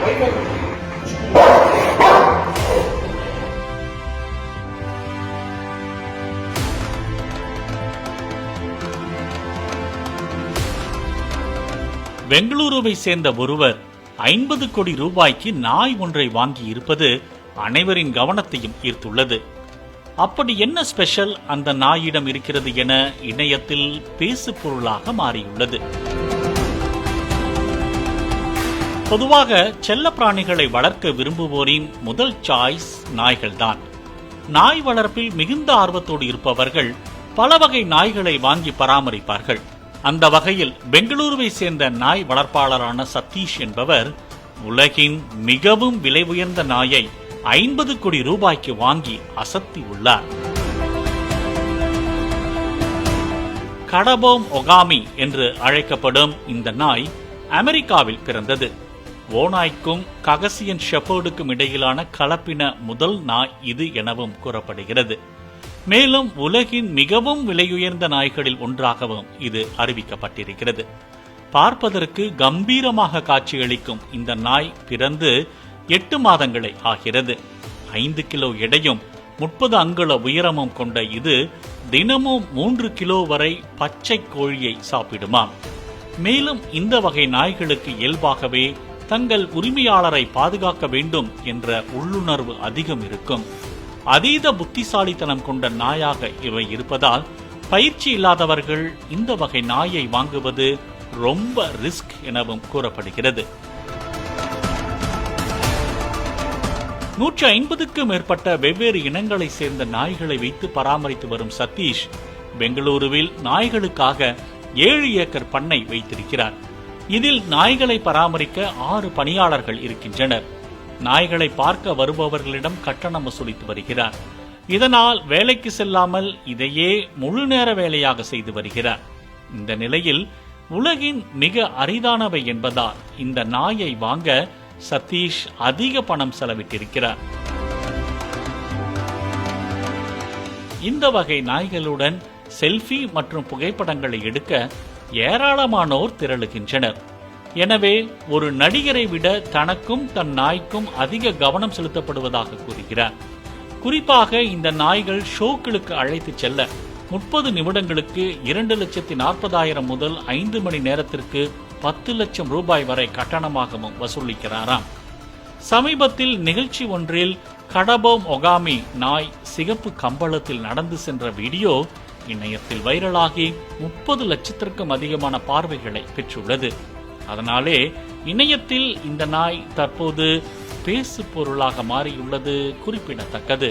பெங்களூருவை சேர்ந்த ஒருவர் 50 கோடி ரூபாய்க்கு நாய் ஒன்றை வாங்கி இருப்பது அனைவரின் கவனத்தையும் ஈர்த்துள்ளது. அப்படி என்ன ஸ்பெஷல் அந்த நாயிடம் இருக்கிறது என இணையத்தில் பேசு பொருளாக மாறியுள்ளது. பொதுவாக செல்ல பிராணிகளை வளர்க்க விரும்புவோரின் முதல் சாய்ஸ் நாய்கள்தான். நாய் வளர்ப்பில் மிகுந்த ஆர்வத்தோடு இருப்பவர்கள் பல வகை நாய்களை வாங்கி பராமரிப்பார்கள். அந்த வகையில் பெங்களூருவை சேர்ந்த நாய் வளர்ப்பாளரான சதீஷ் என்பவர் உலகின் மிகவும் விலை உயர்ந்த நாயை 50 கோடி ரூபாய்க்கு வாங்கி அசத்தி உள்ளார். கடபோம் ஒகாமி என்று அழைக்கப்படும் இந்த நாய் அமெரிக்காவில் பிறந்தது. ஓநாய்க்கும் ககசியன் ஷெப்பர்டுக்கும் இடையிலான கலப்பின முதல் நாய் இது எனவும் கூறப்படுகிறது. மேலும் உலகின் மிகவும் விலையுயர்ந்த நாய்களில் ஒன்றாகவும் இது அறிவிக்கப்பட்டிருக்கிறது. பார்ப்பதற்கு கம்பீரமாக காட்சியளிக்கும் இந்த நாய் பிறந்து 8 மாதங்களே ஆகிறது. 5 கிலோ எடையும் 30 அங்குல உயரமும் கொண்ட இது தினமும் 3 கிலோ வரை பச்சை கோழியை சாப்பிடுமாம். மேலும் இந்த வகை நாய்களுக்கு இயல்பாகவே தங்கள் உரிமையாளரை பாதுகாக்க வேண்டும் என்ற உள்ளுணர்வு அதிகம் இருக்கும். அதீத புத்திசாலித்தனம் கொண்ட நாயாக இவை இருப்பதால் பயிற்சி இல்லாதவர்கள் இந்த வகை நாயை வாங்குவது ரொம்ப ரிஸ்க் எனவும் கூறப்படுகிறது. 150க்கும் மேற்பட்ட வெவ்வேறு இனங்களை சேர்ந்த நாய்களை வைத்து பராமரித்து வரும் சதீஷ் பெங்களூருவில் நாய்களுக்காக 7 ஏக்கர் பண்ணை வைத்திருக்கிறார். இதில் நாய்களை பராமரிக்க 6 பணியாளர்கள் இருக்கின்றனர். நாய்களை பார்க்க வருபவர்களிடம் கட்டணம் வசூலித்து வருகிறார். இதனால் வேலைக்கு செல்லாமல் இதையே முழு நேர வேலையாக செய்து வருகிறார். இந்த நிலையில் உலகின் மிக அரிதானவை என்பதால் இந்த நாயை வாங்க சதீஷ் அதிக பணம் செலவிட்டிருக்கிறார். இந்த வகை நாய்களுடன் செல்ஃபி மற்றும் புகைப்படங்களை எடுக்க ஏராளமானோர் திரளுகின்றனர். எனவே ஒரு நடிகரை விட தனக்கும் தன் நாய்க்கும் அதிக கவனம் செலுத்தப்படுவதாக கூறுகிறார். குறிப்பாக இந்த நாய்கள் ஷோக்களுக்கு அழைத்து செல்ல 30 நிமிடங்களுக்கு 2,40,000 முதல் 5 மணி நேரத்திற்கு 10 லட்சம் ரூபாய் வரை கட்டணமாகவும் வசூலிக்கிறாராம். சமீபத்தில் நிகழ்ச்சி ஒன்றில் கடபோம் ஒகாமி நாய் சிகப்பு கம்பளத்தில் நடந்து சென்ற வீடியோ இணையத்தில் வைரலாகி 30 லட்சத்திற்கும் அதிகமான பார்வைகளை பெற்றுள்ளது. அதனாலே இணையத்தில் இந்த நாய் தற்போது பேசு பொருளாக மாறியுள்ளது குறிப்பிடத்தக்கது.